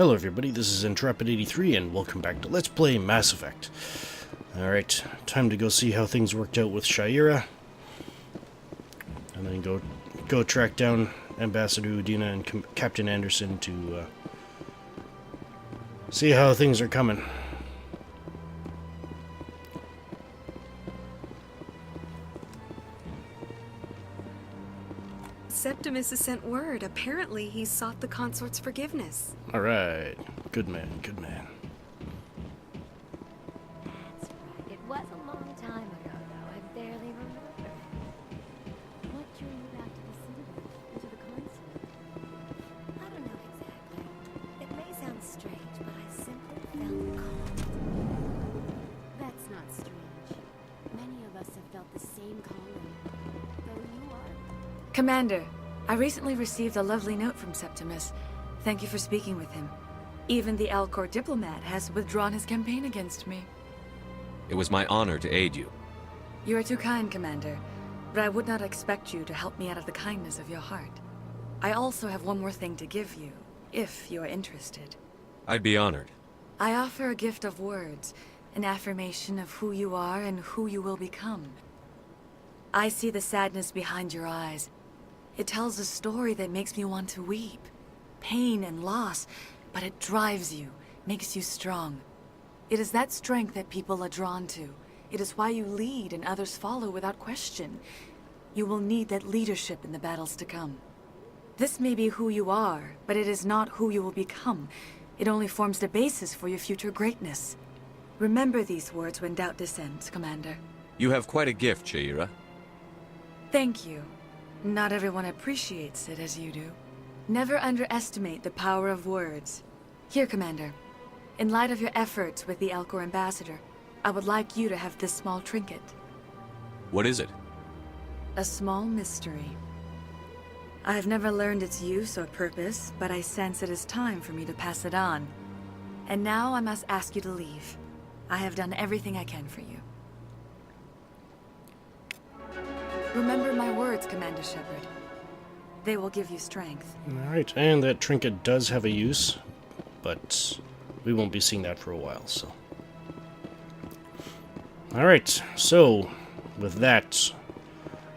Hello everybody, this is Intrepid83 and welcome back to Let's Play Mass Effect. Alright, time to go see how things worked out with Sha'ira. And then go track down Ambassador Udina and Captain Anderson to see how things are coming. Septimus has sent word. Apparently, he sought the consort's forgiveness. Alright, good man, good man. That's right. It was a long time ago, though. I barely remember. What drew you back to the city? To the consort? I don't know exactly. It may sound strange, but I simply felt called. That's not strange. Many of us have felt the same calling. Though you are. Commander, I recently received a lovely note from Septimus. Thank you for speaking with him. Even the Alcor diplomat has withdrawn his campaign against me. It was my honor to aid you. You are too kind, Commander, but I would not expect you to help me out of the kindness of your heart. I also have one more thing to give you, if you are interested. I'd be honored. I offer a gift of words, an affirmation of who you are and who you will become. I see the sadness behind your eyes. It tells a story that makes me want to weep. Pain and loss, but it drives you, makes you strong. It is that strength that people are drawn to. It is why you lead and others follow without question. You will need that leadership in the battles to come. This may be who you are, but it is not who you will become. It only forms the basis for your future greatness. Remember these words when doubt descends, Commander. You have quite a gift, Sha'ira. Thank you. Not everyone appreciates it as you do. Never underestimate the power of words. Here, Commander. In light of your efforts with the Alcor ambassador, I would like you to have this small trinket. What is it? A small mystery. I have never learned its use or purpose, but I sense it is time for me to pass it on. And now I must ask you to leave. I have done everything I can for you. Remember my words, Commander Shepard. They will give you strength. Alright, and that trinket does have a use, but we won't be seeing that for a while, so. Alright, so with that,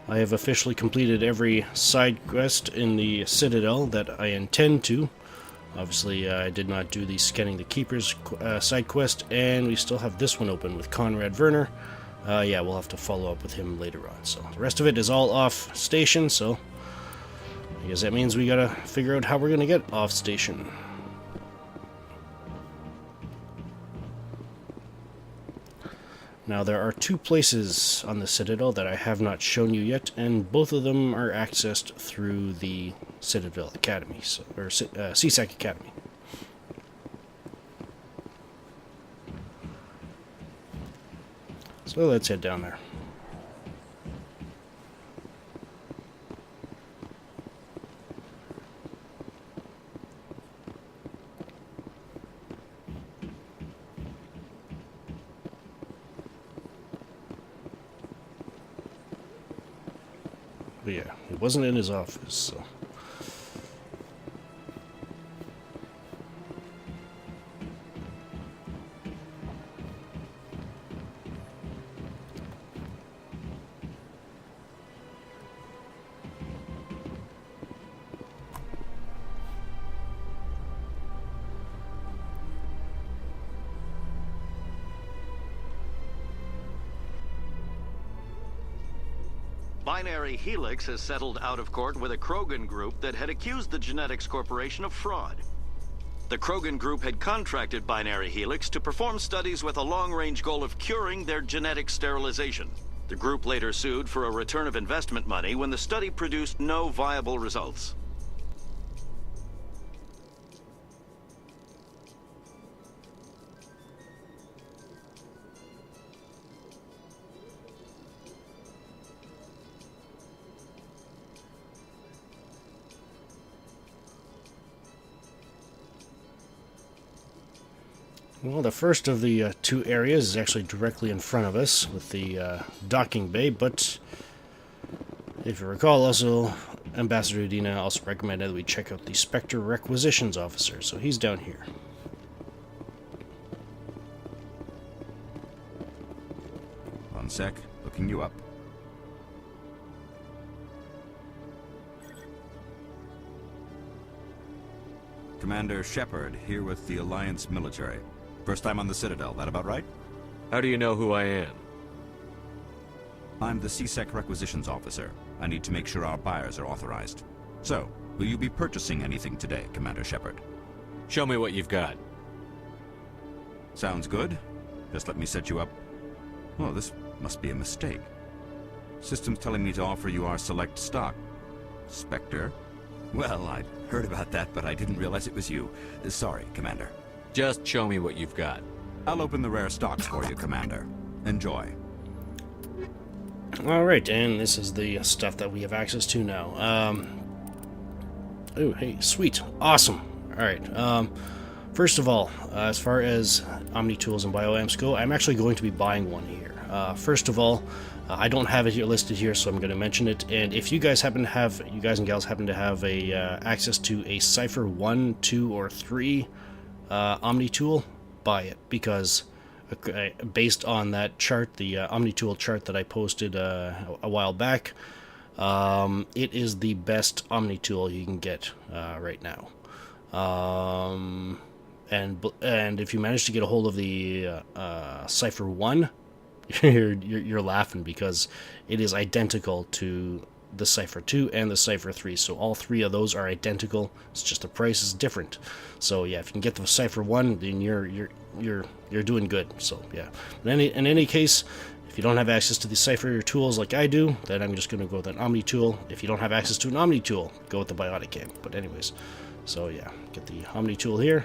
I have officially completed every side quest in the Citadel that I intend to. Obviously, I did not do the Scanning the Keepers side quest, and we still have this one open with Conrad Werner. Yeah, we'll have to follow up with him later on. So the rest of it is all off station, so I guess that means we gotta figure out how we're gonna get off station. Now there are two places on the Citadel that I have not shown you yet, and both of them are accessed through the Citadel Academy, or CSAC Academy. So let's head down there. But yeah, it wasn't in his office, so. Binary Helix has settled out of court with a Krogan group that had accused the Genetics Corporation of fraud. The Krogan group had contracted Binary Helix to perform studies with a long-range goal of curing their genetic sterilization. The group later sued for a return of investment money when the study produced no viable results. Well, the first of the two areas is actually directly in front of us with the docking bay, but if you recall, also Ambassador Dina also recommended that we check out the Spectre Requisitions Officer, so he's down here. One sec, looking you up. Commander Shepard, here with the Alliance military. First time on the Citadel, that about right? How do you know who I am? I'm the CSEC Requisitions Officer. I need to make sure our buyers are authorized. So, will you be purchasing anything today, Commander Shepard? Show me what you've got. Sounds good. Just let me set you up. Oh, this must be a mistake. System's telling me to offer you our select stock. Spectre? Well, I'd heard about that, but I didn't realize it was you. Sorry, Commander. Just show me what you've got. I'll open the rare stocks for you, Commander. Enjoy. Alright, and this is the stuff that we have access to now. Oh, hey, sweet. Awesome. Alright, first of all, as far as Omni Tools and Bioamps go, I'm actually going to be buying one here. First of all, I don't have it here listed here, so I'm going to mention it. And if you guys happen to have, you guys and gals happen to have a access to a Cypher 1, 2, or 3 Omni Tool, buy it, because based on that chart, the Omni Tool chart that I posted a while back, it is the best Omni Tool you can get right now. And if you manage to get a hold of the Cypher 1, you're laughing, because it is identical to the Cypher 2 and the Cypher 3. So all three of those are identical. It's just the price is different. So yeah, if you can get the Cypher 1, then you're doing good. So yeah. In any case, if you don't have access to the Cypher tools like I do, then I'm just going to go with an Omni tool. If you don't have access to an Omni tool, go with the Biotic Amp. But anyways, so yeah, get the Omni tool here.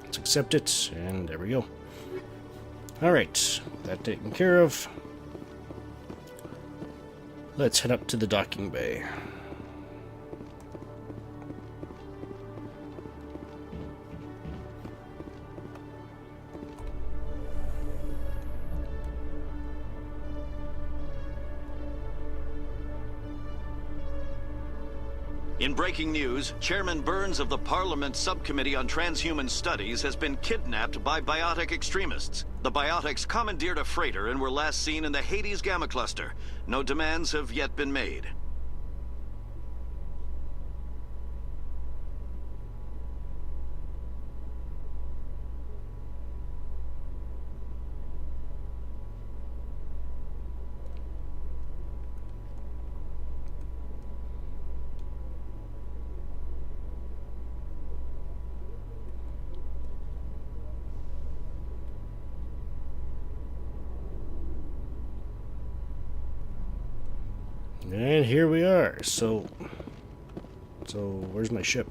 Let's accept it, and there we go. Alright, that taken care of. Let's head up to the docking bay. In breaking news, Chairman Burns of the Parliament Subcommittee on Transhuman Studies has been kidnapped by biotic extremists. The biotics commandeered a freighter and were last seen in the Hades Gamma Cluster. No demands have yet been made. And here we are. So where's my ship?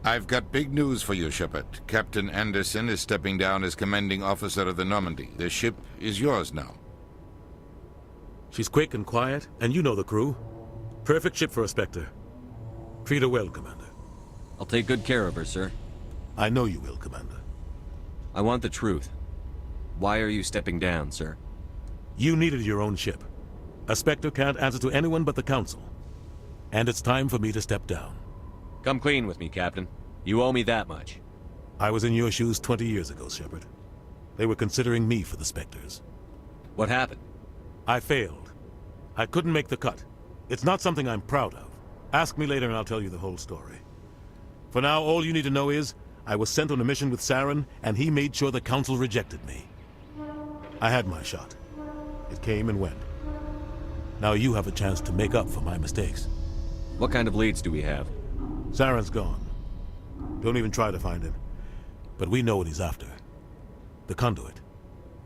I've got big news for you, Shepard. Captain Anderson is stepping down as commanding officer of the Normandy. The ship is yours now. She's quick and quiet, and you know the crew. Perfect ship for a Spectre. Treat her well, Commander. I'll take good care of her, sir. I know you will, Commander. I want the truth. Why are you stepping down, sir? You needed your own ship. A Spectre can't answer to anyone but the Council. And it's time for me to step down. Come clean with me, Captain. You owe me that much. I was in your shoes 20 years ago, Shepard. They were considering me for the Spectres. What happened? I failed. I couldn't make the cut. It's not something I'm proud of. Ask me later and I'll tell you the whole story. For now, all you need to know is, I was sent on a mission with Saren, and he made sure the Council rejected me. I had my shot. It came and went. Now you have a chance to make up for my mistakes. What kind of leads do we have? Saren's gone. Don't even try to find him. But we know what he's after. The conduit.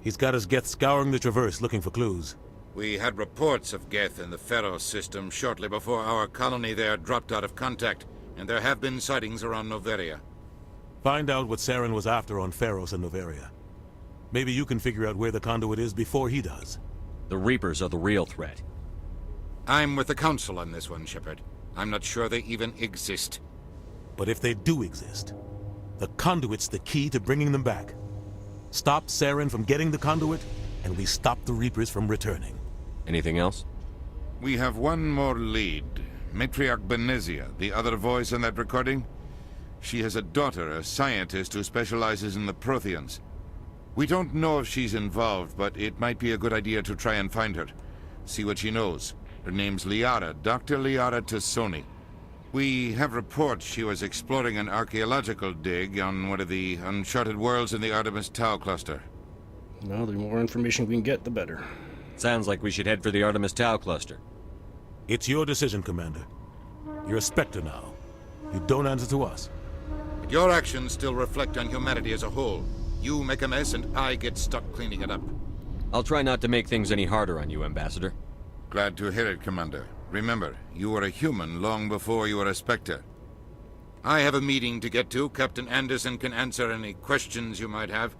He's got his Geth scouring the Traverse looking for clues. We had reports of Geth in the Pharaoh system shortly before our colony there dropped out of contact, and there have been sightings around Noveria. Find out what Saren was after on Pharos and Noveria. Maybe you can figure out where the conduit is before he does. The Reapers are the real threat. I'm with the Council on this one, Shepard. I'm not sure they even exist. But if they do exist, the conduit's the key to bringing them back. Stop Saren from getting the conduit, and we stop the Reapers from returning. Anything else? We have one more lead. Matriarch Benezia, the other voice in that recording. She has a daughter, a scientist who specializes in the Protheans. We don't know if she's involved, but it might be a good idea to try and find her. See what she knows. Her name's Liara, Dr. Liara Tassoni. We have reports she was exploring an archaeological dig on one of the uncharted worlds in the Artemis Tau cluster. Well, the more information we can get, the better. Sounds like we should head for the Artemis Tau cluster. It's your decision, Commander. You're a Spectre now. You don't answer to us. But your actions still reflect on humanity as a whole. You make a mess and I get stuck cleaning it up. I'll try not to make things any harder on you, Ambassador. Glad to hear it, Commander. Remember, you were a human long before you were a Spectre. I have a meeting to get to. Captain Anderson can answer any questions you might have.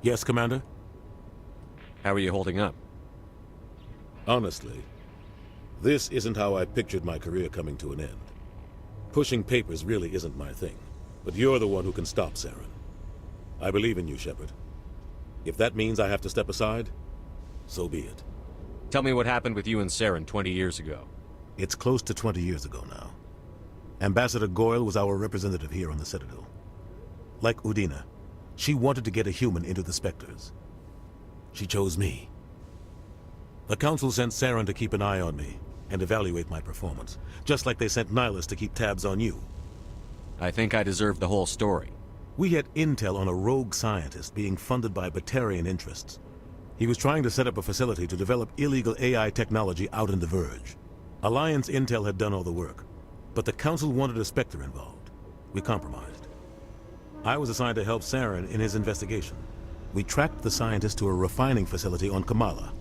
Yes, Commander? How are you holding up? Honestly, this isn't how I pictured my career coming to an end. Pushing papers really isn't my thing, but you're the one who can stop Saren. I believe in you, Shepard. If that means I have to step aside, so be it. Tell me what happened with you and Saren 20 years ago. It's close to 20 years ago now. Ambassador Goyle was our representative here on the Citadel. Like Udina, she wanted to get a human into the Spectres. She chose me. The Council sent Saren to keep an eye on me and evaluate my performance, just like they sent Nihilus to keep tabs on you. I think I deserve the whole story. We had intel on a rogue scientist being funded by Batarian interests. He was trying to set up a facility to develop illegal AI technology out in the Verge. Alliance intel had done all the work, but the Council wanted a Spectre involved. We compromised. I was assigned to help Saren in his investigation. We tracked the scientist to a refining facility on Kamala.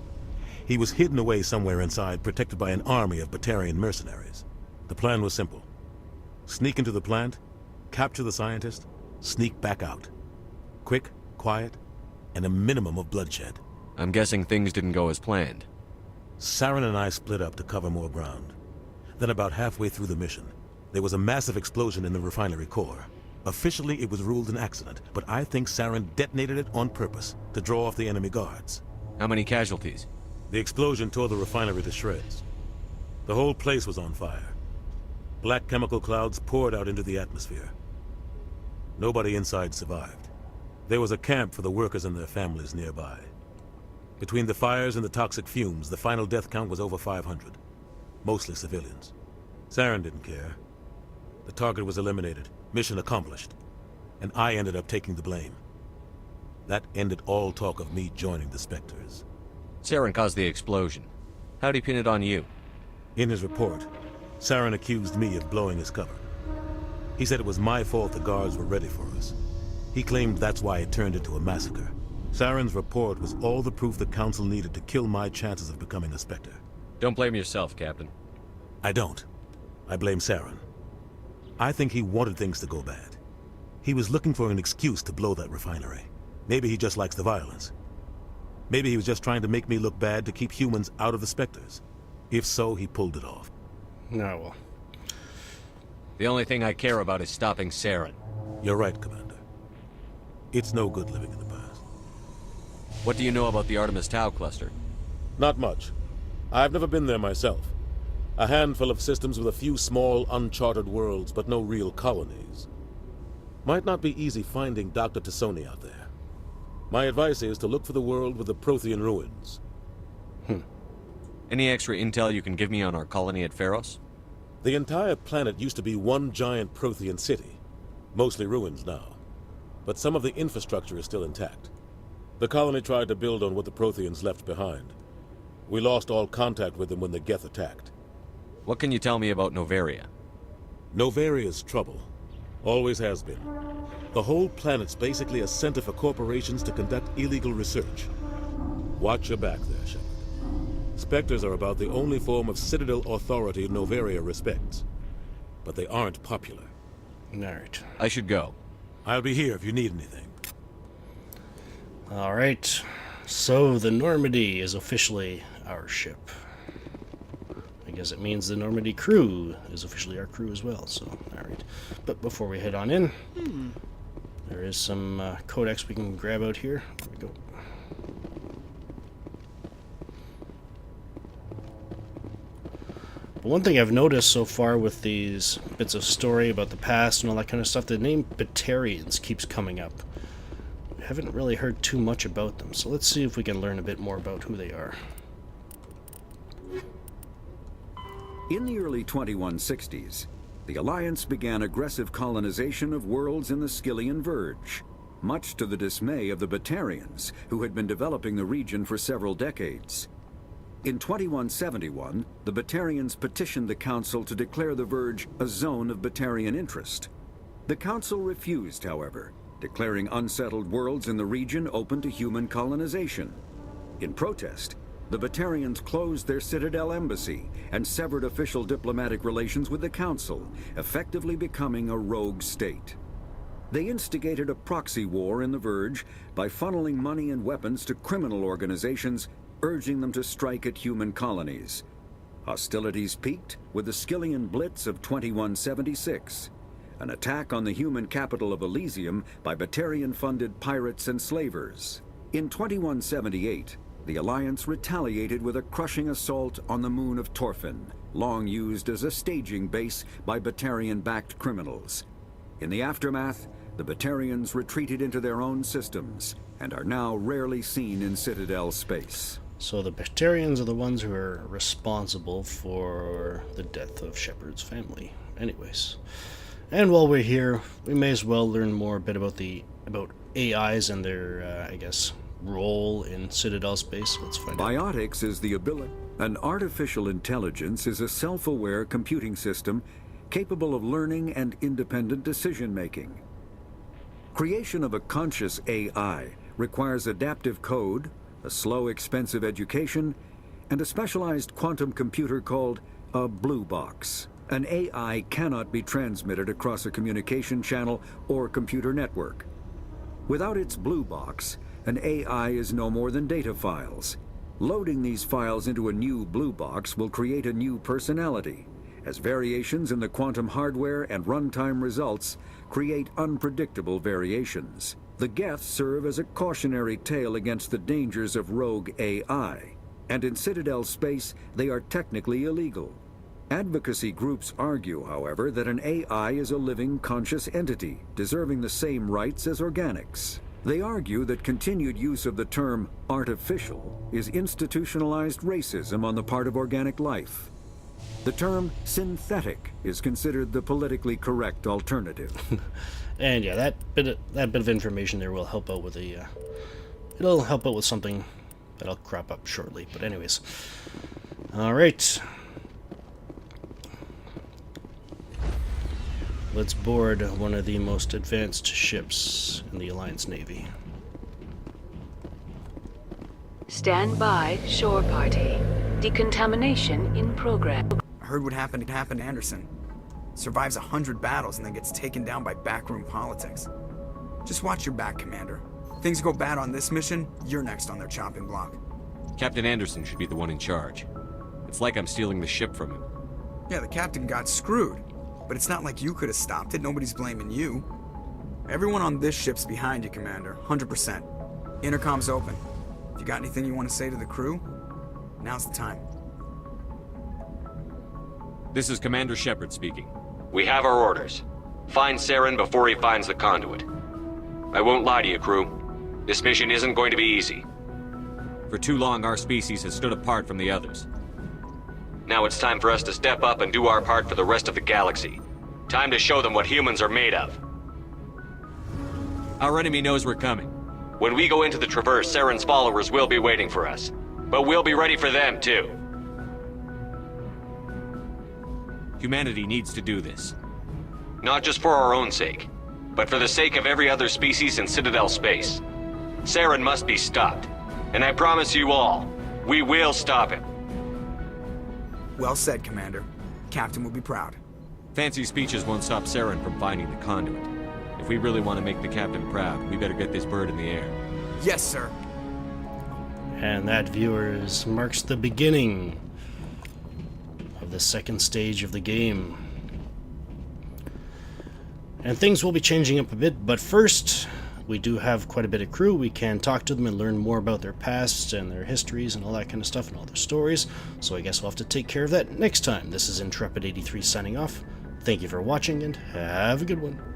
He was hidden away somewhere inside, protected by an army of Batarian mercenaries. The plan was simple. Sneak into the plant, capture the scientist, sneak back out. Quick, quiet, and a minimum of bloodshed. I'm guessing things didn't go as planned. Saren and I split up to cover more ground. Then about halfway through the mission, there was a massive explosion in the refinery core. Officially, it was ruled an accident, but I think Saren detonated it on purpose to draw off the enemy guards. How many casualties? The explosion tore the refinery to shreds. The whole place was on fire. Black chemical clouds poured out into the atmosphere. Nobody inside survived. There was a camp for the workers and their families nearby. Between the fires and the toxic fumes, the final death count was over 500. Mostly civilians. Saren didn't care. The target was eliminated, mission accomplished, and I ended up taking the blame. That ended all talk of me joining the Spectres. Saren caused the explosion. How'd he pin it on you? In his report, Saren accused me of blowing his cover. He said it was my fault the guards were ready for us. He claimed that's why it turned into a massacre. Saren's report was all the proof the Council needed to kill my chances of becoming a Spectre. Don't blame yourself, Captain. I don't. I blame Saren. I think he wanted things to go bad. He was looking for an excuse to blow that refinery. Maybe he just likes the violence. Maybe he was just trying to make me look bad to keep humans out of the Spectres. If so, he pulled it off. No, well. The only thing I care about is stopping Saren. You're right, Commander. It's no good living in the past. What do you know about the Artemis Tau cluster? Not much. I've never been there myself. A handful of systems with a few small, uncharted worlds, but no real colonies. Might not be easy finding Dr. Tassoni out there. My advice is to look for the world with the Prothean ruins. Any extra intel you can give me on our colony at Pharos? The entire planet used to be one giant Prothean city. Mostly ruins now. But some of the infrastructure is still intact. The colony tried to build on what the Protheans left behind. We lost all contact with them when the Geth attacked. What can you tell me about Noveria? Novaria's trouble. Always has been. The whole planet's basically a center for corporations to conduct illegal research. Watch your back there, Shepard. Spectres are about the only form of Citadel authority Noveria respects. But they aren't popular. Alright. I should go. I'll be here if you need anything. Alright. So, the Normandy is officially our ship. I guess it means the Normandy crew is officially our crew as well, so, alright. But before we head on in, There is some codex we can grab out here. There we go. But one thing I've noticed so far with these bits of story about the past and all that kind of stuff, the name Batarians keeps coming up. I haven't really heard too much about them, so let's see if we can learn a bit more about who they are. In the early 2160s, the Alliance began aggressive colonization of worlds in the Skyllian Verge, much to the dismay of the Batarians, who had been developing the region for several decades. In 2171, the Batarians petitioned the Council to declare the Verge a zone of Batarian interest. The Council refused, however, declaring unsettled worlds in the region open to human colonization. In protest, the Batarians closed their Citadel embassy and severed official diplomatic relations with the Council, effectively becoming a rogue state. They instigated a proxy war in the Verge by funneling money and weapons to criminal organizations, urging them to strike at human colonies. Hostilities peaked with the Skyllian Blitz of 2176, an attack on the human capital of Elysium by Batarian-funded pirates and slavers. In 2178, the Alliance retaliated with a crushing assault on the moon of Torfin, long used as a staging base by Batarian-backed criminals. In the aftermath, the Batarians retreated into their own systems and are now rarely seen in Citadel space. So the Batarians are the ones who are responsible for the death of Shepard's family. Anyways. And while we're here, we may as well learn more a bit about AIs and their, I guess, role in Citadel space. Let's find out. Biotics is the ability. An artificial intelligence is a self-aware computing system capable of learning and independent decision-making. Creation of a conscious AI requires adaptive code, a slow, expensive education, and a specialized quantum computer called a blue box. An AI cannot be transmitted across a communication channel or computer network. Without its blue box, an AI is no more than data files. Loading these files into a new blue box will create a new personality, as variations in the quantum hardware and runtime results create unpredictable variations. The Geths serve as a cautionary tale against the dangers of rogue AI, and in Citadel space, they are technically illegal. Advocacy groups argue, however, that an AI is a living, conscious entity, deserving the same rights as organics. They argue that continued use of the term artificial is institutionalized racism on the part of organic life. The term synthetic is considered the politically correct alternative. And yeah, that bit of information there will help out with it'll help out with something that'll crop up shortly. But anyways, all right. Let's board one of the most advanced ships in the Alliance Navy. Stand by, shore party. Decontamination in progress. I heard what happened to Anderson. Survives 100 battles and then gets taken down by backroom politics. Just watch your back, Commander. Things go bad on this mission, you're next on their chopping block. Captain Anderson should be the one in charge. It's like I'm stealing the ship from him. Yeah, the captain got screwed. But it's not like you could have stopped it. Nobody's blaming you. Everyone on this ship's behind you, Commander. 100%. Intercom's open. If you got anything you want to say to the crew, now's the time. This is Commander Shepard speaking. We have our orders. Find Saren before he finds the conduit. I won't lie to you, crew. This mission isn't going to be easy. For too long, our species has stood apart from the others. Now it's time for us to step up and do our part for the rest of the galaxy. Time to show them what humans are made of. Our enemy knows we're coming. When we go into the Traverse, Saren's followers will be waiting for us. But we'll be ready for them, too. Humanity needs to do this. Not just for our own sake, but for the sake of every other species in Citadel space. Saren must be stopped. And I promise you all, we will stop him. Well said, Commander. Captain will be proud. Fancy speeches won't stop Saren from finding the conduit. If we really want to make the captain proud, we better get this bird in the air. Yes, sir. And that, viewers, marks the beginning of the second stage of the game. And things will be changing up a bit, but first, we do have quite a bit of crew. We can talk to them and learn more about their pasts and their histories and all that kind of stuff and all their stories. So I guess we'll have to take care of that next time. This is Intrepid83 signing off. Thank you for watching and have a good one.